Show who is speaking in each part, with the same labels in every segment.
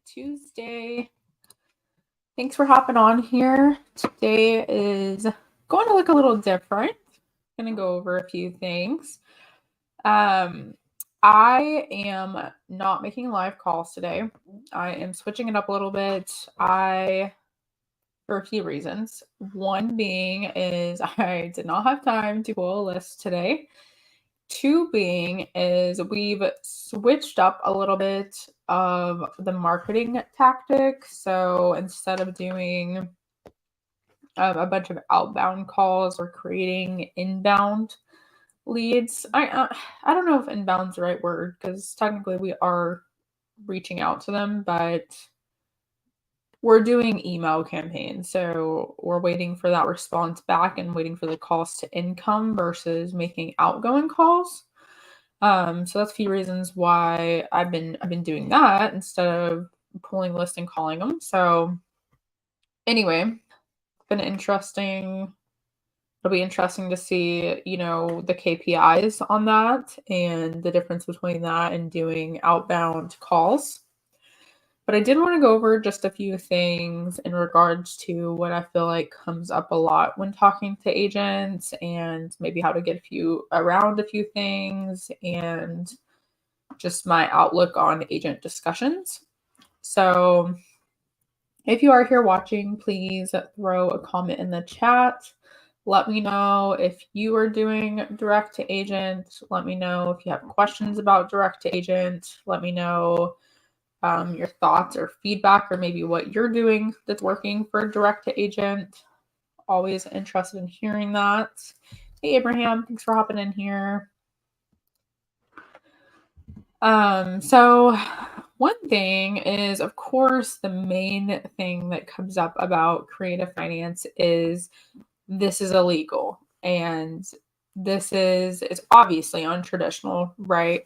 Speaker 1: Tuesday. Thanks for hopping on here. Today is going to look a little different. I'm going to go over a few things. I am not making live calls today. I am switching it up a little bit. For a few reasons. One being is I did not have time to pull a list today. Two being is we've switched up a little bit of the marketing tactic. So instead of doing a bunch of outbound calls, we're creating inbound leads. I don't know if inbound's the right word because technically we are reaching out to them, but we're doing email campaigns. So we're waiting for that response back and waiting for the calls to income versus making outgoing calls. So that's a few reasons why I've been doing that instead of pulling lists and calling them. So anyway, it's been interesting. It'll be interesting to see, the KPIs on that and the difference between that and doing outbound calls. But I did want to go over just a few things in regards to what I feel like comes up a lot when talking to agents and maybe how to get around a few things and just my outlook on agent discussions. So if you are here watching, please throw a comment in the chat. Let me know if you are doing direct to agent. Let me know if you have questions about direct to agent. Let me know your thoughts or feedback or maybe what you're doing that's working for direct to agent. Always interested in hearing that. Hey, Abraham, thanks for hopping in here. So one thing is, of course, the main thing that comes up about creative finance is this is illegal. And it's obviously untraditional, right?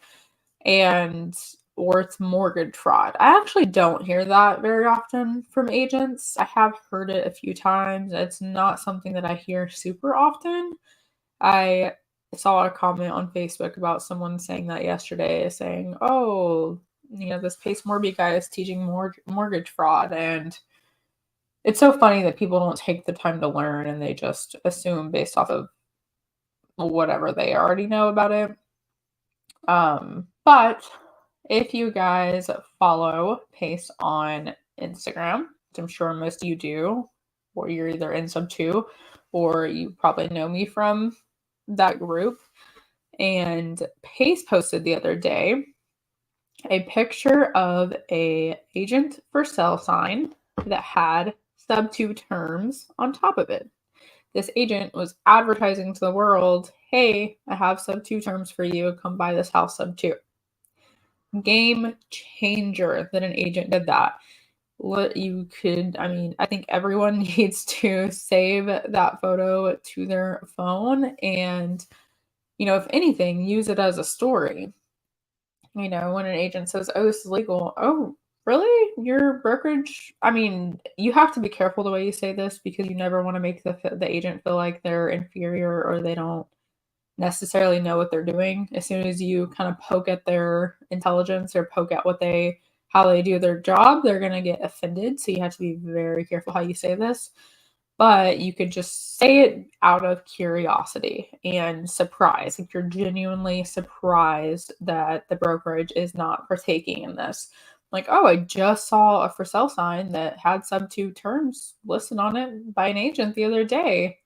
Speaker 1: Or it's mortgage fraud. I actually don't hear that very often from agents. I have heard it a few times. It's not something that I hear super often. I saw a comment on Facebook about someone saying that yesterday, saying, oh, this Pace Morby guy is teaching mortgage fraud. And it's so funny that people don't take the time to learn and they just assume based off of whatever they already know about it. But if you guys follow Pace on Instagram, which I'm sure most of you do, or you're either in Subto, or you probably know me from that group. And Pace posted the other day a picture of a agent for sale sign that had Subto terms on top of it. This agent was advertising to the world, hey, I have Subto terms for you. Come buy this house Subto. Game changer that an agent did that. I think everyone needs to save that photo to their phone and, if anything, use it as a story. When an agent says, oh, this is legal. Oh, really? Your brokerage? You have to be careful the way you say this because you never want to make the agent feel like they're inferior or they don't necessarily know what they're doing. As soon as you kind of poke at their intelligence or poke at how they do their job, they're going to get offended. So you have to be very careful how you say this. But you could just say it out of curiosity and surprise. Like you're genuinely surprised that the brokerage is not partaking in this. Like, oh, I just saw a for sale sign that had Subto terms listed on it by an agent the other day.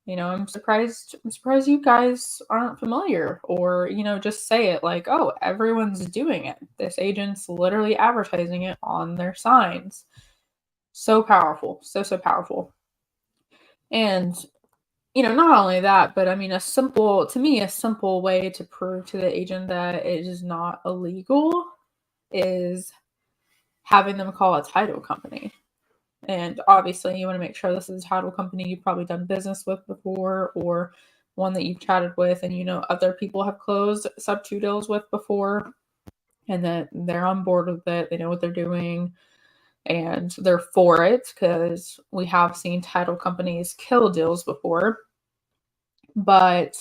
Speaker 1: I'm surprised you guys aren't familiar, or, just say it like, oh, everyone's doing it. This agent's literally advertising it on their signs. So powerful. So powerful. And, not only that, but a simple way to prove to the agent that it is not illegal is having them call a title company. And obviously you want to make sure this is a title company you've probably done business with before, or one that you've chatted with and other people have closed Subto deals with before, and that they're on board with it. They know what they're doing and they're for it, because we have seen title companies kill deals before. But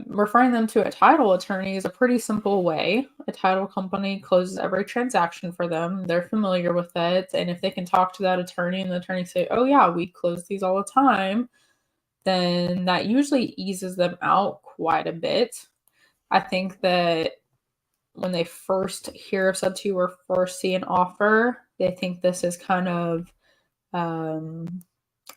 Speaker 1: Referring them to a title attorney is a pretty simple way. A title company closes every transaction for them. They're familiar with it. And if they can talk to that attorney and the attorney say, oh, yeah, we close these all the time, then that usually eases them out quite a bit. I think that when they first hear of Subto or first see an offer, they think this is kind of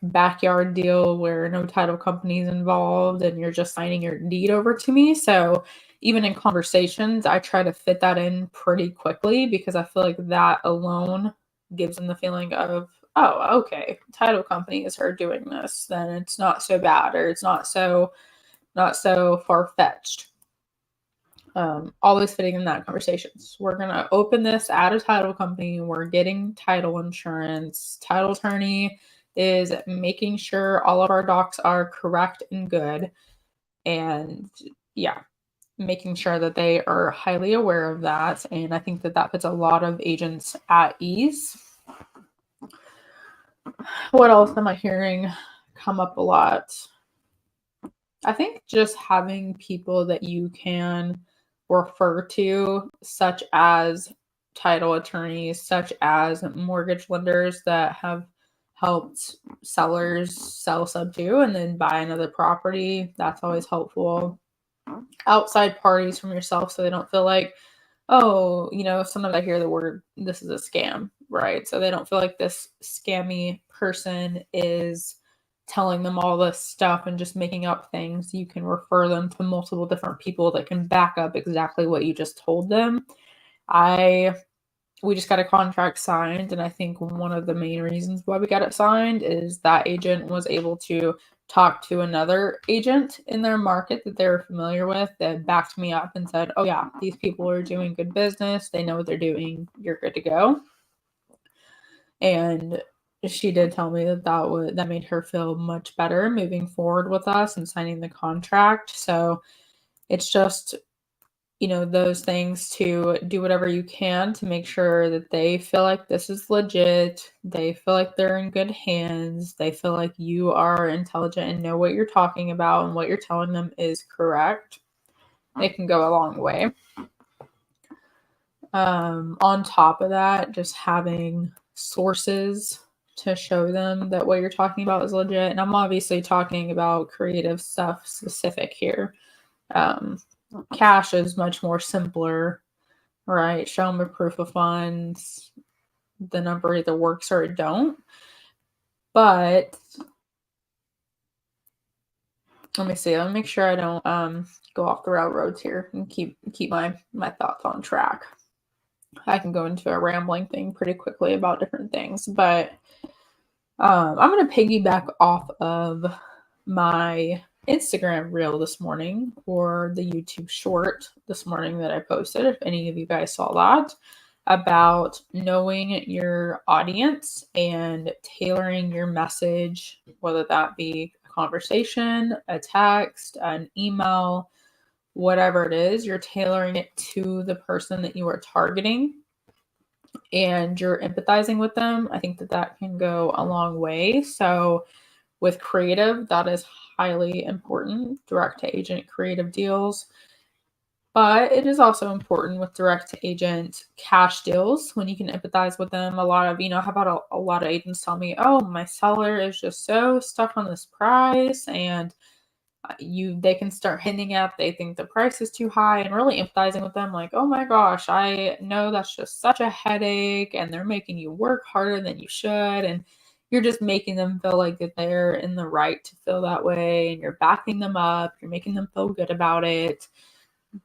Speaker 1: backyard deal where no title company is involved and you're just signing your deed over to me. So even in conversations, I try to fit that in pretty quickly because I feel like that alone gives them the feeling of, oh, okay, title company is her doing this, then it's not so bad, or it's not so far-fetched. Always fitting in that conversations. We're going to open this at a title company. We're getting title insurance. Title attorney is making sure all of our docs are correct and good. And yeah, making sure that they are highly aware of that. And I think that that puts a lot of agents at ease. What else am I hearing come up a lot? I think just having people that you can refer to, such as title attorneys, such as mortgage lenders that have helped sellers sell Subto and then buy another property. That's always helpful. Outside parties from yourself so they don't feel like, oh, sometimes I hear the word, this is a scam, right? So they don't feel like this scammy person is telling them all this stuff and just making up things. You can refer them to multiple different people that can back up exactly what you just told them. We just got a contract signed, and I think one of the main reasons why we got it signed is that agent was able to talk to another agent in their market that they were familiar with that backed me up and said, oh yeah, these people are doing good business. They know what they're doing. You're good to go. And she did tell me that made her feel much better moving forward with us and signing the contract. So it's just, those things to do whatever you can to make sure that they feel like this is legit. They feel like they're in good hands. They feel like you are intelligent and know what you're talking about and what you're telling them is correct. It can go a long way. On top of that, just having sources to show them that what you're talking about is legit. And I'm obviously talking about creative stuff specific here. Cash is much more simpler, right? Show them a proof of funds. The number either works or it don't. But let me see. Let me make sure I don't go off the railroads here and keep my thoughts on track. I can go into a rambling thing pretty quickly about different things, but I'm going to piggyback off of my Instagram reel this morning or the YouTube short this morning that I posted, if any of you guys saw that, about knowing your audience and tailoring your message, whether that be a conversation, a text, an email, whatever it is, you're tailoring it to the person that you are targeting and you're empathizing with them. I think that can go a long way. So with creative, that is highly important, direct to agent creative deals. But it is also important with direct to agent cash deals when you can empathize with them. A lot of, I've had a lot of agents tell me, oh, my seller is just so stuck on this price, and they can start hinting at they think the price is too high, and really empathizing with them like, oh my gosh, I know that's just such a headache and they're making you work harder than you should, and you're just making them feel like that they're in the right to feel that way, and you're backing them up, you're making them feel good about it.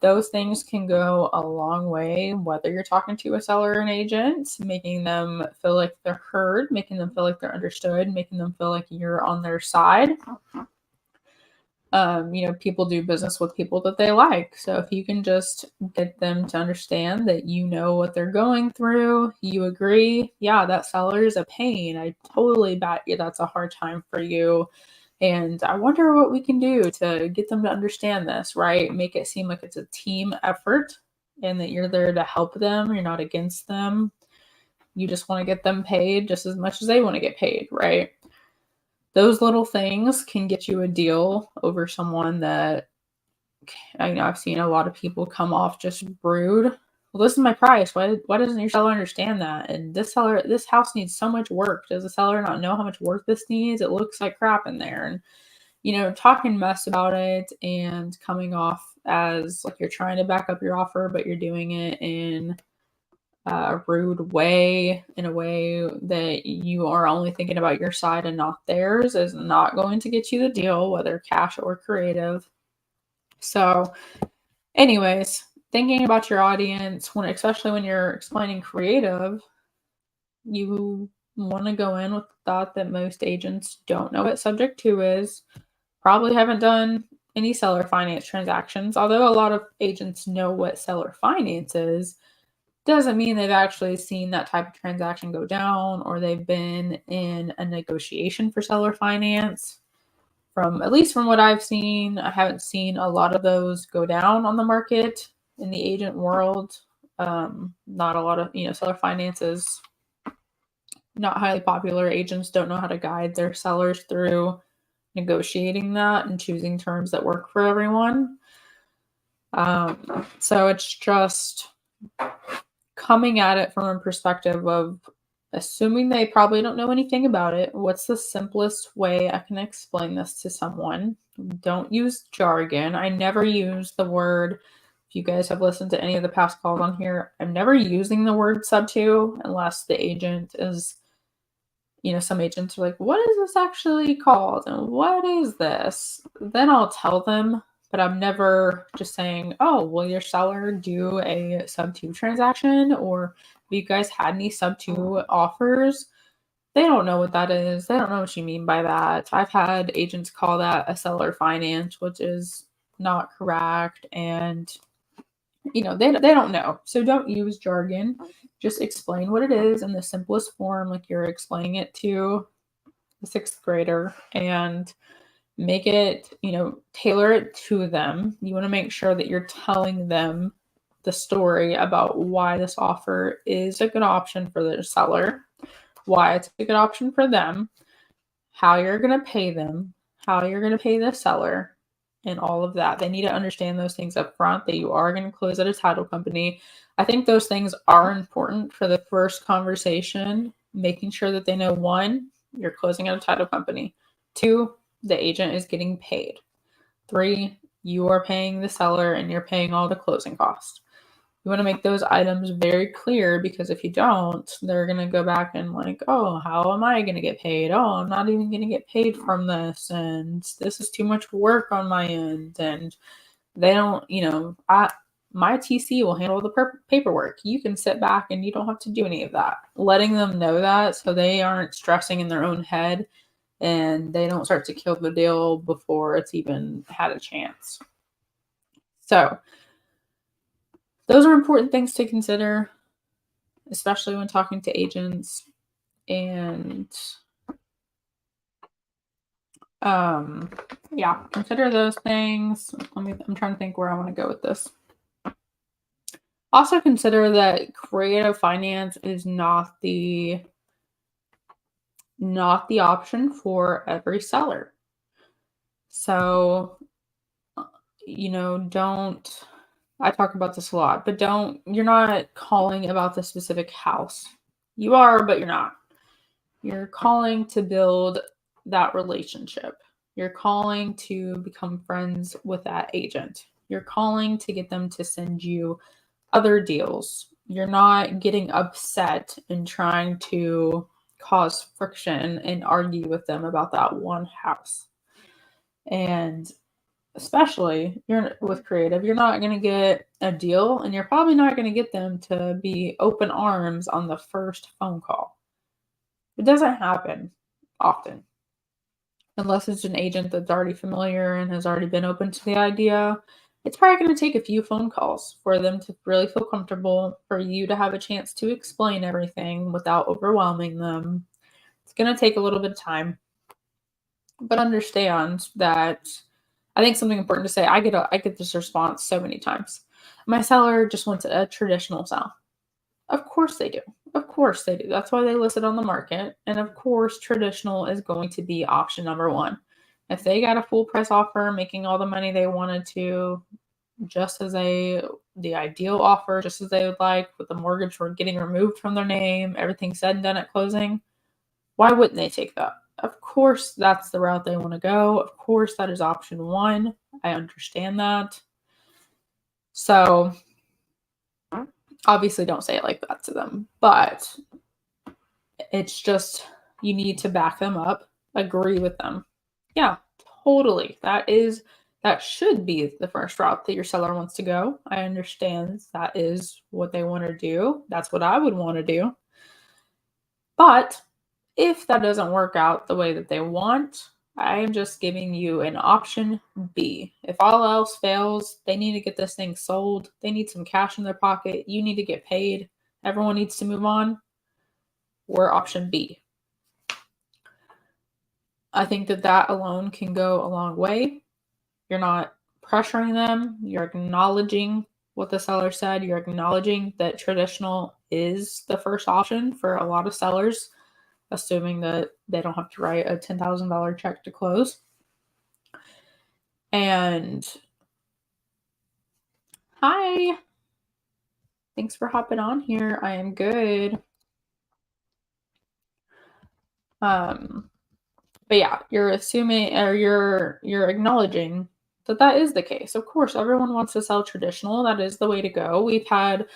Speaker 1: Those things can go a long way, whether you're talking to a seller or an agent, making them feel like they're heard, making them feel like they're understood, making them feel like you're on their side. People do business with people that they like. So if you can just get them to understand that you know what they're going through, you agree, yeah, that seller is a pain. I totally bet you that's a hard time for you. And I wonder what we can do to get them to understand this, right? Make it seem like it's a team effort and that you're there to help them. You're not against them. You just want to get them paid just as much as they want to get paid, right? Those little things can get you a deal over someone that I've seen a lot of people come off just rude. Well, this is my price. Why doesn't your seller understand that? And this house needs so much work. Does the seller not know how much work this needs? It looks like crap in there. And talking mess about it and coming off as like you're trying to back up your offer, but you're doing it in a rude way, in a way that you are only thinking about your side and not theirs, is not going to get you the deal, whether cash or creative. So, anyways, thinking about your audience, especially when you're explaining creative, you want to go in with the thought that most agents don't know what subject to is, probably haven't done any seller finance transactions. Although a lot of agents know what seller finance is, doesn't mean they've actually seen that type of transaction go down, or they've been in a negotiation for seller finance. At least from what I've seen, I haven't seen a lot of those go down on the market in the agent world. Not a lot of, seller finance is not highly popular. Agents don't know how to guide their sellers through negotiating that and choosing terms that work for everyone. So it's just coming at it from a perspective of assuming they probably don't know anything about it. What's the simplest way I can explain this to someone? Don't use jargon. I never use the word, if you guys have listened to any of the past calls on here, I'm never using the word Subto unless the agent is, some agents are like, what is this actually called? And what is this? Then I'll tell them, but I'm never just saying, oh, will your seller do a Subto transaction? Or have you guys had any Subto offers? They don't know what that is. They don't know what you mean by that. I've had agents call that a seller finance, which is not correct. And, they don't know. So don't use jargon. Just explain what it is in the simplest form, like you're explaining it to a sixth grader, and make it, tailor it to them. You want to make sure that you're telling them the story about why this offer is a good option for the seller, why it's a good option for them, how you're going to pay them, how you're going to pay the seller, and all of that. They need to understand those things up front, that you are going to close at a title company. I think those things are important for the first conversation, making sure that they know, 1, you're closing at a title company. 2, the agent is getting paid. 3, you are paying the seller and you're paying all the closing costs. You want to make those items very clear, because if you don't, they're going to go back and like, oh, how am I going to get paid? Oh, I'm not even going to get paid from this. And this is too much work on my end. And they don't, my TC will handle the paperwork. You can sit back and you don't have to do any of that. Letting them know that, so they aren't stressing in their own head and they don't start to kill the deal before it's even had a chance. So those are important things to consider, especially when talking to agents. And consider those things. I'm trying to think where I want to go with this. Also consider that creative finance is not the option for every seller. So, don't, I talk about this a lot, but you're not calling about the specific house. You are, but you're not. You're calling to build that relationship. You're calling to become friends with that agent. You're calling to get them to send you other deals. You're not getting upset and trying to cause friction and argue with them about that one house. And especially you're with creative, you're not going to get a deal, and you're probably not going to get them to be open arms on the first phone call. It doesn't happen often, unless it's an agent that's already familiar and has already been open to the idea. It's probably going to take a few phone calls for them to really feel comfortable, for you to have a chance to explain everything without overwhelming them. It's going to take a little bit of time, but understand that, I think something important to say, I get this response so many times. My seller just wants a traditional sale. Of course they do. Of course they do. That's why they list it on the market. And of course, traditional is going to be option number 1. If they got a full price offer, making all the money they wanted to, just as the ideal offer, just as they would like, with the mortgage for getting removed from their name, everything said and done at closing, why wouldn't they take that? Of course, that's the route they want to go. Of course, that is option one. I understand that. So, obviously, don't say it like that to them, but it's just you need to back them up, agree with them. Yeah, totally. That should be the first route that your seller wants to go. I understand that is what they want to do. That's what I would want to do. But if that doesn't work out the way that they want, I am just giving you an option B. If all else fails, they need to get this thing sold. They need some cash in their pocket. You need to get paid. Everyone needs to move on. We're option B. I think that alone can go a long way. You're not pressuring them. You're acknowledging what the seller said. You're acknowledging that traditional is the first option for a lot of sellers, assuming that they don't have to write a $10,000 check to close. And hi, thanks for hopping on here. I am good. But yeah, you're assuming or you're acknowledging that is the case. Of course, everyone wants to sell traditional. That is the way to go. We've had,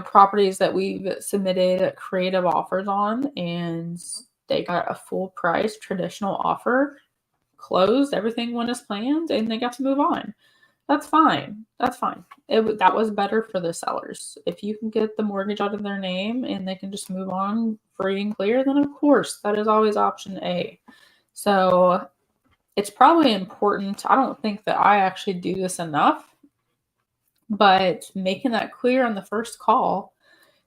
Speaker 1: properties that we've submitted creative offers on, and they got a full price traditional offer, closed, everything went as planned, and they got to move on. That's fine. That's fine. That was better for the sellers. If you can get the mortgage out of their name and they can just move on free and clear, then of course, that is always option A. So it's probably important. I don't think that I actually do this enough, but making that clear on the first call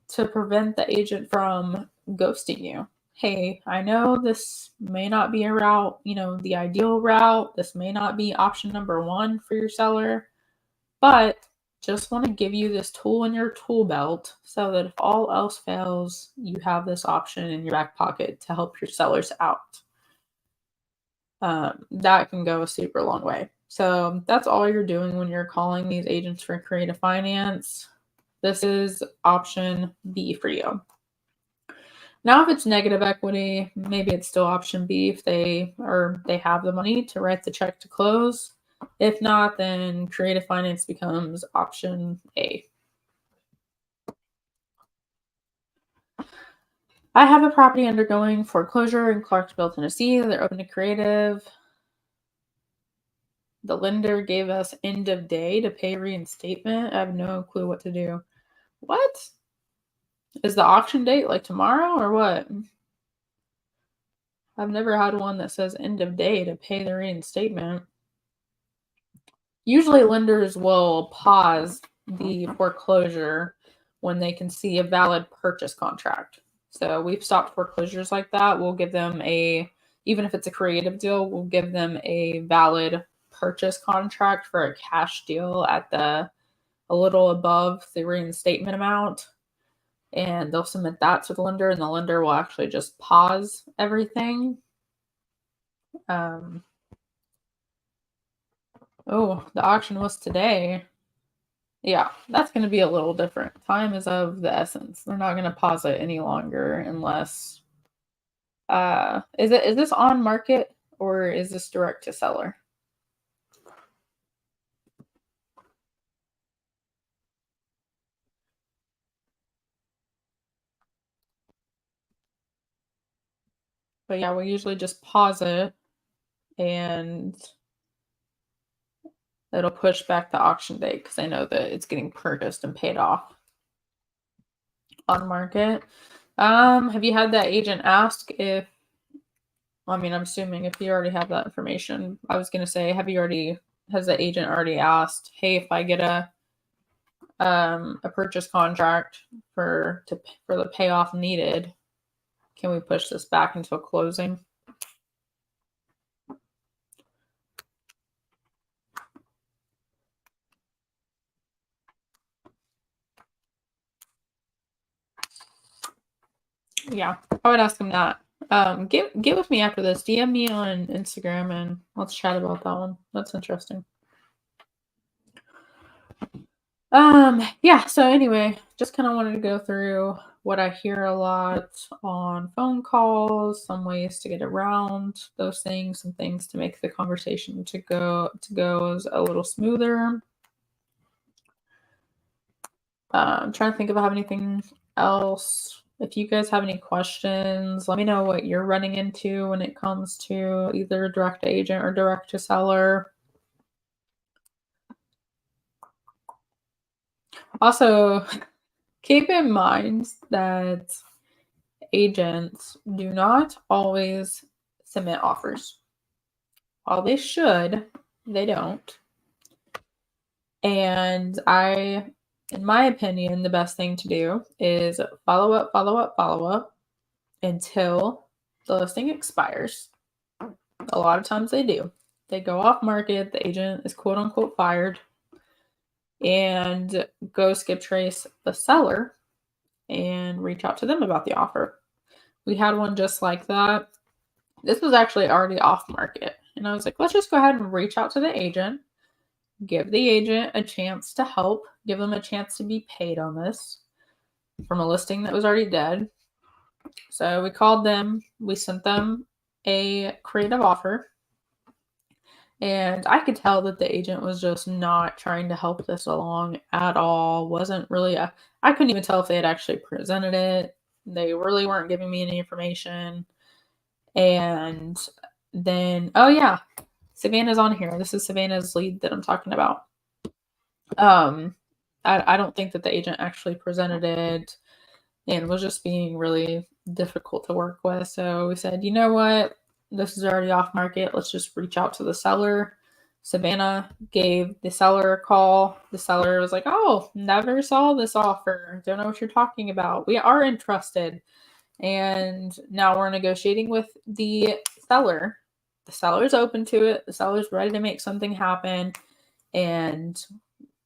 Speaker 1: to prevent the agent from ghosting you. Hey, I know this may not be a route, the ideal route. This may not be option number one for your seller, but just want to give you this tool in your tool belt so that if all else fails, you have this option in your back pocket to help your sellers out. That can go a super long way. So that's all you're doing when you're calling these agents for creative finance. This is option B for you. Now, if it's negative equity, maybe it's still option B if they have the money to write the check to close. If not, then creative finance becomes option A. I have a property undergoing foreclosure in Clarksville, Tennessee. They're open to creative. The lender gave us end of day to pay reinstatement. I have no clue what to do. What? Is the auction date like tomorrow or what? I've never had one that says end of day to pay the reinstatement. Usually lenders will pause the foreclosure when they can see a valid purchase contract. So we've stopped foreclosures like that. We'll give them even if it's a creative deal, we'll give them a valid purchase contract for a cash deal at a little above the reinstatement amount. And they'll submit that to the lender, and the lender will actually just pause everything. Oh, the auction was today. Yeah, that's going to be a little different. Time is of the essence. They're not going to pause it any longer unless is this on market or is this direct to seller? But yeah, we usually just pause it and it'll push back the auction date because I know that it's getting purchased and paid off. On market. Have you had that agent ask if, I'm assuming if you already have that information, I was going to say, has the agent already asked, hey, if I get a purchase contract for the payoff needed, can we push this back until closing? Yeah, I would ask them that. Get with me after this. DM me on Instagram and let's chat about that one. That's interesting. Yeah, so anyway, just kind of wanted to go through what I hear a lot on phone calls, some ways to get around those things, some things to make the conversation to go a little smoother. I'm trying to think if I have anything else. If you guys have any questions, let me know what you're running into when it comes to either direct to agent or direct to seller. Also, keep in mind that agents do not always submit offers. While they should, they don't. And in my opinion, the best thing to do is follow up until the listing expires. A lot of times they do. They go off market, the agent is quote unquote fired, and go skip trace the seller and reach out to them about the offer. We had one just like that. This was actually already off market. And I was like, let's just go ahead and reach out to the agent, give the agent a chance to help, give them a chance to be paid on this from a listing that was already dead. So we called them, we sent them a creative offer. And I could tell that the agent was just not trying to help this along at all. Wasn't really I couldn't even tell if they had actually presented it. They really weren't giving me any information. And then, oh yeah, Savannah's on here. This is Savannah's lead that I'm talking about. I don't think that the agent actually presented it and was just being really difficult to work with. So we said, you know what? This is already off market. Let's just reach out to the seller. Savannah gave the seller a call. The seller was like, oh, never saw this offer. Don't know what you're talking about. We are interested. And now we're negotiating with the seller. The seller's open to it. The seller's ready to make something happen. And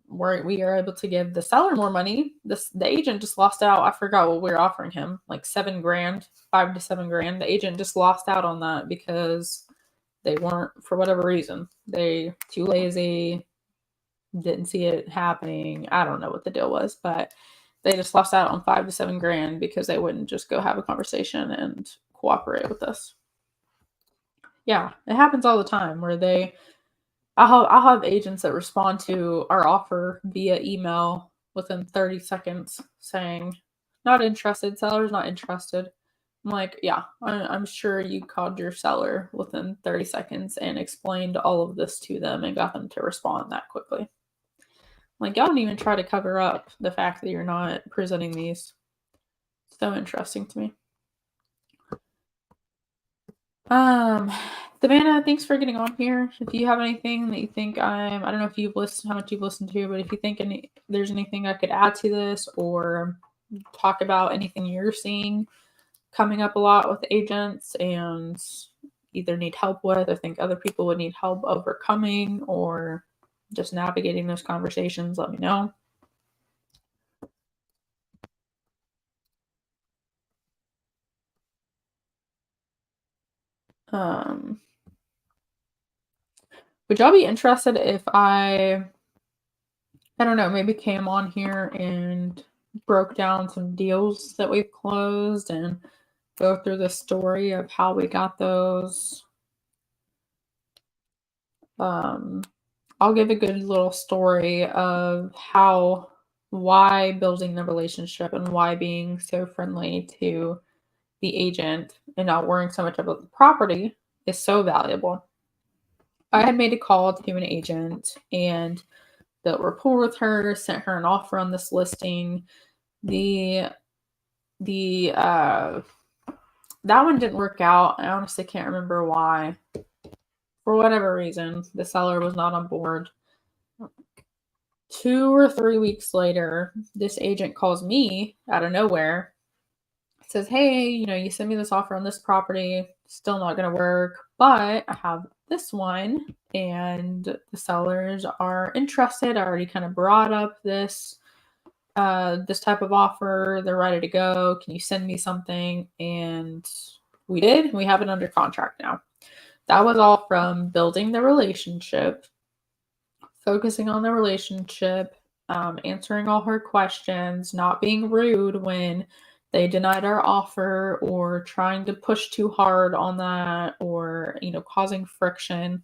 Speaker 1: we are able to give the seller more money. The agent just lost out. I forgot what we were offering him, like $7,000, $5,000 to $7,000. The agent just lost out on that because they weren't, for whatever reason, they too lazy, didn't see it happening. I don't know what the deal was, but they just lost out on $5,000 to $7,000 because they wouldn't just go have a conversation and cooperate with us. Yeah, it happens all the time where I'll have agents that respond to our offer via email within 30 seconds saying, not interested, seller's not interested. I'm like, yeah, I'm sure you called your seller within 30 seconds and explained all of this to them and got them to respond that quickly. Like, y'all don't even try to cover up the fact that you're not presenting these. So interesting to me. Savannah, thanks for getting on here. If you have anything that you think I don't know if you've listened, how much you've listened to, but if you think there's anything I could add to this or talk about anything you're seeing coming up a lot with agents and either need help with, or think other people would need help overcoming or just navigating those conversations, let me know. Would y'all be interested if I don't know, maybe came on here and broke down some deals that we've closed and go through the story of how we got those? I'll give a good little story of why building the relationship and why being so friendly to the agent and not worrying so much about the property is so valuable. I had made a call to an agent and built rapport with her, sent her an offer on this listing. That one didn't work out. I honestly can't remember why. For whatever reason, the seller was not on board. 2 or 3 weeks later, this agent calls me out of nowhere. Says, hey, you sent me this offer on this property. Still not going to work, but I have this one and the sellers are interested. I already kind of brought up this type of offer. They're ready to go. Can you send me something? And we did. We have it under contract now. That was all from building the relationship, focusing on the relationship, answering all her questions, not being rude when they denied our offer, or trying to push too hard on that, or, causing friction.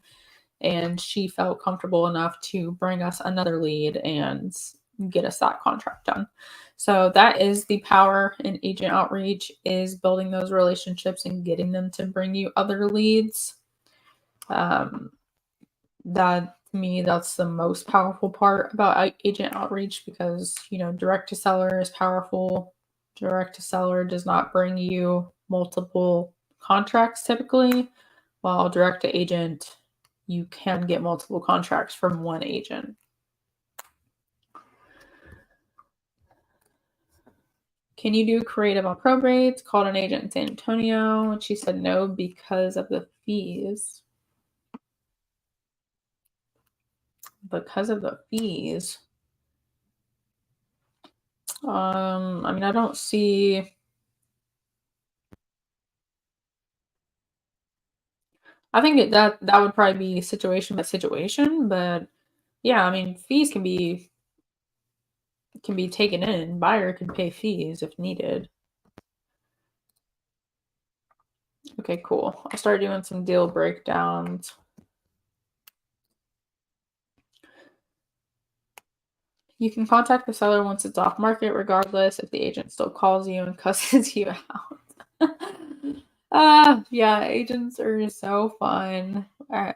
Speaker 1: And she felt comfortable enough to bring us another lead and get us that contract done. So that is the power in agent outreach, is building those relationships and getting them to bring you other leads. That, to me, that's the most powerful part about agent outreach, because, direct to seller is powerful. Direct to seller does not bring you multiple contracts typically, while direct to agent, you can get multiple contracts from one agent. Can you do creative on probates? Called an agent in San Antonio, and she said no because of the fees. Because of the fees. I don't see. I think that would probably be situation by situation, but yeah, fees can be taken in. Buyer can pay fees if needed. Okay, cool. I'll start doing some deal breakdowns. You can contact the seller once it's off market, regardless if the agent still calls you and cusses you out. Yeah, agents are so fun.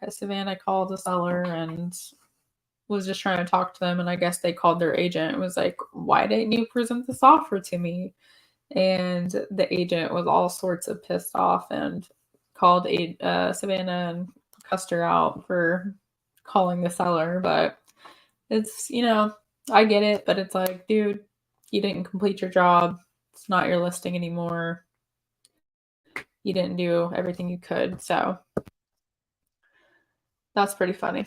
Speaker 1: Savannah called the seller and was just trying to talk to them, and I guess they called their agent and was like, "Why didn't you present this offer to me?" And the agent was all sorts of pissed off and called Savannah and cussed her out for calling the seller. But it's, I get it, but it's like, dude, you didn't complete your job. It's not your listing anymore. You didn't do everything you could. So that's pretty funny.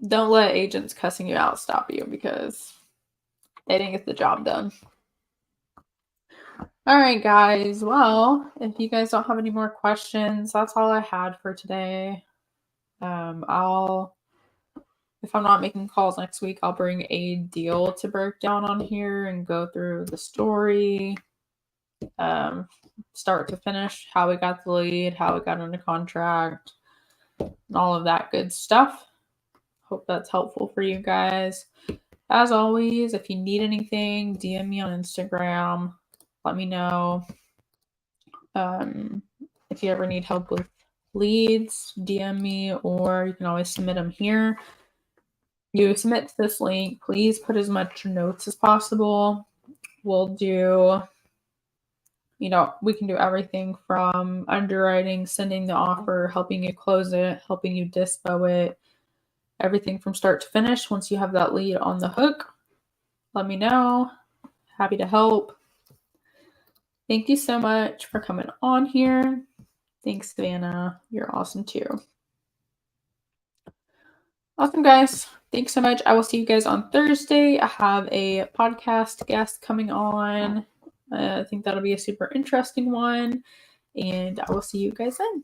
Speaker 1: Don't let agents cussing you out stop you, because they didn't get the job done. All right, guys. Well, if you guys don't have any more questions, that's all I had for today. If I'm not making calls next week, I'll bring a deal to break down on here and go through the story, start to finish, how we got the lead, how we got under contract, and all of that good stuff. Hope that's helpful for you guys. As always, if you need anything, DM me on Instagram. Let me know. If you ever need help with leads, DM me, or you can always submit them here. You submit to this link, please put as much notes as possible. We'll do, we can do everything from underwriting, sending the offer, helping you close it, helping you dispo it, everything from start to finish. Once you have that lead on the hook, let me know. Happy to help. Thank you so much for coming on here. Thanks, Savannah. You're awesome too. Awesome, guys. Thanks so much. I will see you guys on Thursday. I have a podcast guest coming on. I think that'll be a super interesting one. And I will see you guys then.